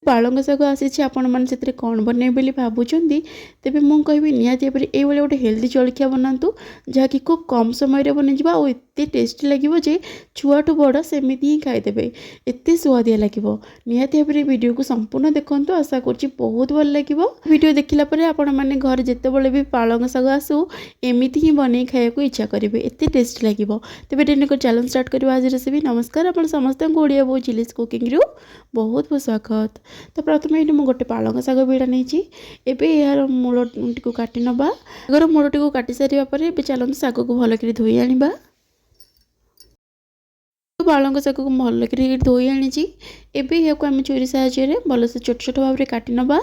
पालंग शाग आसी आपण मैंने कौन बनइबे बोली भावुंट तेज मुझे कहबी निहाती भाव ये गोटे हेल्दी जलखिया बनातु जहाँकि खूब कम समय बन जाए टेस्टी लगे जे छुआठू बड़ सेमती ही खाईदे एत सुआदिया लगे निहाती भाव वीडियो को संपूर्ण देखूँ आशा कर बहुत भल लगे वीडियो देखला आपण मैंने घर जिते भी पालंग शाग आसू एमती ही बन खाया को इच्छा करेंगे एत टेस्टी लगे तेज दिन चैलेंज स्टार्ट करवा आज रेसिपी नमस्कार आप समस्त ओडिया बो चिलीज कुकिंग रु बहुत बहुत स्वागत। तो प्रथम ये मुझे गोटे पालंग शाग बिड़ा नहीं यार मूलटी को काटी नवा अगर मूलटी को काटी सारे चलते शाग को भल कर धोई आनिबा। पालंग शाग को भल कर धोई आनी एबे या आम छुरी साहाय्य भलसे छोट छोट भाव में काटी नवा।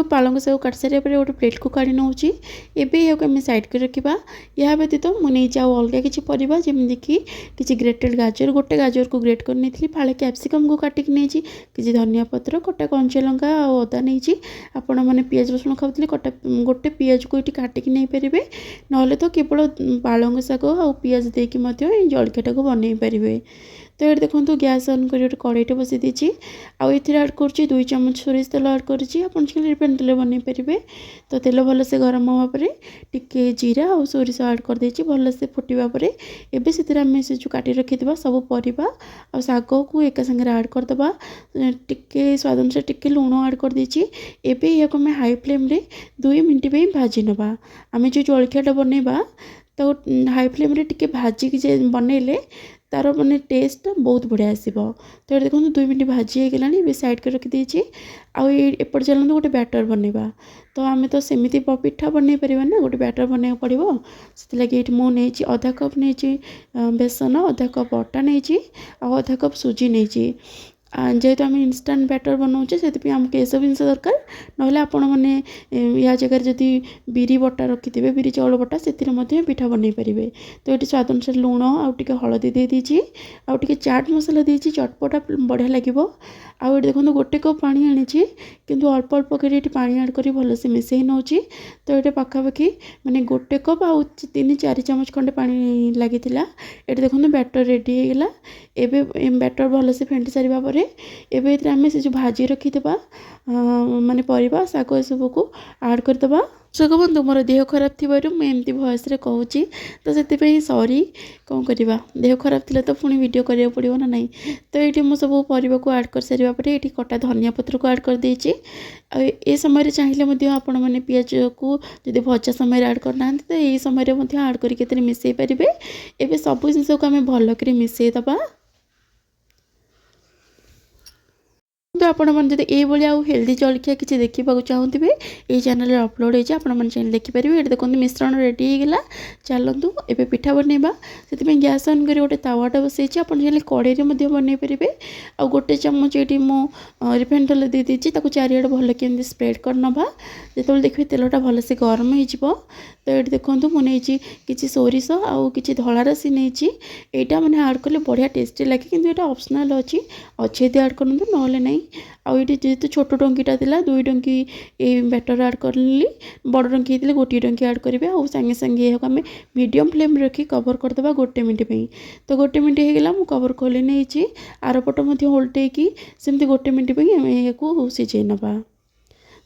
पालंग शाग काट सारे गोटे प्लेट को काढ़ी नौ एवं साइड कर रखा या व्यतीत मुझे अलग किसी परिवा जमीक किसी ग्रेटेड गाजर गोटे गाजर को ग्रेट कर नहीं फाड़े कैप्सिकम को काटिक नहीं किसी धनिया पत्र कटा कंचा लंका और अदा नहीं आपण मैंने पियाज रसुण खाऊली कटा गोटे पियाज को ये काटिक नहीं पारे ना तो केवल पालंग शाग आ पियाज देकी जलखियाटा को बनई पारे। तो ये देखो गैस ऑन कर कड़ईटे बसई देती आउ ऐड कर 2 चम्मच सोरिष तेल ऐड कर रिफाइंड तेल बनई पारे। तो तेल भलसे गरम होगा टिके जीरा और सोरिष ऐड कर देती भलसे फुटा पर एवं से जो काटी रखी सब परिवा और शाग को एका संगे ऐड करदे टिके स्वाद अनुसार टिके लुण ऐड कर देती एवं या आम हाई फ्लेम रे 2 मिनट में भाजी नवा आम जो जलखियाटा बनइबा तो हाई फ्लेम रे टिके भाजिकी बनइले तार माने टेस्ट बहुत बढ़िया आसो। तो ये देखो 2 मिनट भाजी हो गला साइड कर रखी आउट चलते गोटे बैटर बनवा। तो आम तो सेमती पिठा बनई पारा ना गोटे बैटर बनवा पड़ो से लगे मुझे आधा कप नहीं बेसन आधा कप अटा नहीं आधा कप सुजी नहीं जेहेतु आम इंस्टांट बैटर बनाऊे से आमको ये सब जिन दरकार ना आपण मैंने या जगह जदि बिरी बटा रखिथे बिरी चाउल बटा से पिठा बनई पारे। तो ये स्वाद अनुसार लुण आउे हलदी दे दीजिए आउे चाट मसला देती चटपटा बढ़िया लगे। आउ ये देखो गोटे कप पानी आनी किंतु अल्प अल्प कर पानी ऐड कर भलसे मिसई नौ। तो ये पाखापाखि माने गोटे कप आउ 3-4 चम्मच खंडे पानी लगी ये देखो बैटर रेडी होगा एवं बैटर भलसे फेंटी सारा पर एवं आम से जो भाजी रखीदा माने परिवा शाग सब को ऐड करदे। दर्शक बंधु मोर देह खराब थी मुझे भयस कहूँ तो से सॉरी कौन करवा देह खराब थी तो पुणी वीडियो करा पड़ो ना नहीं। तो ये मुझे सब परिवा को ऐड कर सारे पर ये कटा धनिया पत्र को ऐड कर देची ए समय चाहिए आपण मैंने पियाज को जब भजा समय ऐड करना तो ये समय ऐड करके मिसई पारे एवं सब जिन को आम भलक मिसईदबा। तो आपण मैंने जब ये आउ हेल्दी जलखिया किसी देखा चाहूथे ये चैनल अपलोड होती चाहिए देखिपारे। ये देखो मिश्रण रेडी होगा चलतु एवं पिठा बनवा से गैस ऑन कर गोटे तावाटा बसई आप चाहिए कड़े बनई पारे। आ गोटे चम्मच ये रिफाइंड तेल दे दीजिए चारिड़े भल के स्प्रेड कर नवा जो देखिए तेलटा भलसे गरम हो। तो ये देखो मुझे किसी सोरिष आउ कि धला राशि नहीं यहाँ मैंने ऐड कले बढ़िया टेस्टी लगे किंतु ये ऑप्शनल अच्छी अच्छे ऐड करूँ ना नहीं। आउ जेहेतु छोट टंकीटा था 2 टंकी बैटर ऐड करली बड़ टंकी होते गोटे टंकी ऐड करेंगे और सांगे सांगे आम मीडियम फ्लेम रखी कवर करदे 1 मिनट में। तो 1 मिनट होगा मुझे कवर खोली नहीं आरपट उल्टे सेमती 1 मिनट में आम या सीझे नवा।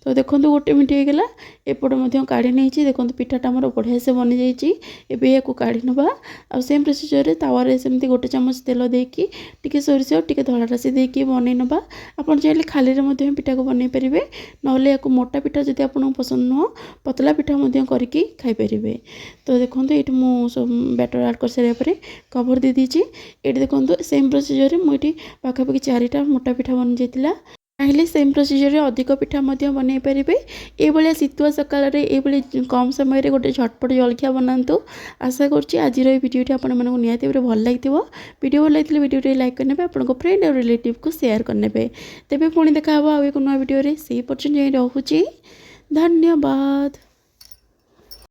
तो देखो 1 मिनट होगा एपट काढ़ी नहीं देखो पिठाटा मोर बढ़िया से बनी जाइए या काढ़ी नवा आ सेम प्रोसीजर तावारे सेमती गोटे चम्मच तेल देकी टिके सोरिष टिके धला राशि देकी बनई नवा। आप चाहिए खाली पिठा को बनई पारे ना या मोटा पिठा जब आपको पसंद नुह पतला पिठा करके खाईपारे। तो देखो ये मुझे बैटर ऐड कर सारे पर कवर दे दीजिए ये देखो सेम प्रोसीजर मुझे पाखापाखि 4टा मोटा पिठा बन जाता चाहिए सेम प्रोसीजर अधिक पिठा बनई पारे। ये शीतुआ सकाल ये कम समय गोटे झटपट जलखिया बनातु। आशा करुँच आज भिडियो आपण मानक निहाती भल लगी वीडियो भल लगी वीडियो लाइक करने आपको फ्रेंड और रिलेटिव को शेयर करने तेज पुणी देखा आउ एक नुआ वीडियो से पर्यटन रोचे धन्यवाद।